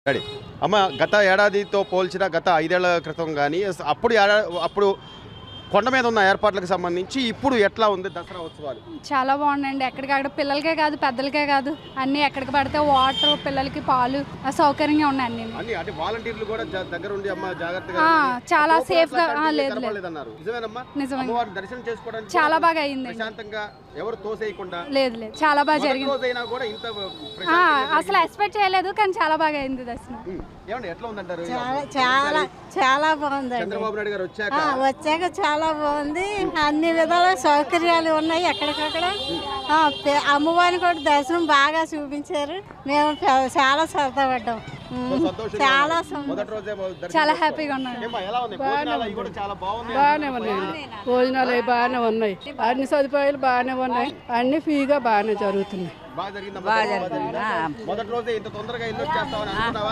Ready. అమ్మ, గత ఏడాదితో పోల్చిన గత 5 ఏళ్ల క్రితం గానీ అప్పుడు కొండ మీద ఉన్న ఏర్పాట్లకు సంబంధించి ఇప్పుడు ఎట్లా ఉంది దసరా ఉత్సవాలు? చాలా బాగుందండి. ఎక్కడికక్కడ పిల్లలకే కాదు పెద్దలకే కాదు అన్నీ ఎక్కడికి పడితే వాటర్, పిల్లలకి పాలు సౌకర్యంగా ఉన్నాయి అన్ని. అన్ని అంటే వాలంటీర్లు కూడా దగ్గర ఉండి అమ్మ జాగ్రత్తగా చాలా సేఫ్ గా లేదు అన్నారు. నిజమేనమ్మా? నిజమే. అమ్మవారిని దర్శనం చేసుకోవడానికి చాలా బాగా అయింది. ప్రశాంతంగా ఎవరు తోసేయకుండా లేదు లేదు చాలా బాగా జరిగింది. రోజైనా కూడా ఇంత అసలు ఎక్స్పెక్ట్ చేయలేదు కానీ చాలా బాగా అయింది దర్శనం. ఏమండి ఎట్లా ఉందంటారు? చాలా చాలా బాగుంది. చంద్రబాబు నాయుడు గారు వచ్చాక చాలా బాగుంది. అన్ని విధాల సౌకర్యాలు ఉన్నాయి. ఎక్కడికక్కడ అమ్మవారిని కూడా దర్శనం బాగా చూపించారు. మేము చాలా సరదా పడ్డాం. చాలా చాలా హ్యాపీగా ఉన్నాం. బాగానే ఉన్నాయి. భోజనాలు అవి బాగానే ఉన్నాయి. అన్ని సదుపాయాలు బాగానే ఉన్నాయి. అన్ని ఫ్రీగా బాగానే జరుగుతున్నాయి. మొదటి రోజే ఇంత తొందరగా ఇల్లు వచ్చేస్తామని అనుకున్నావా?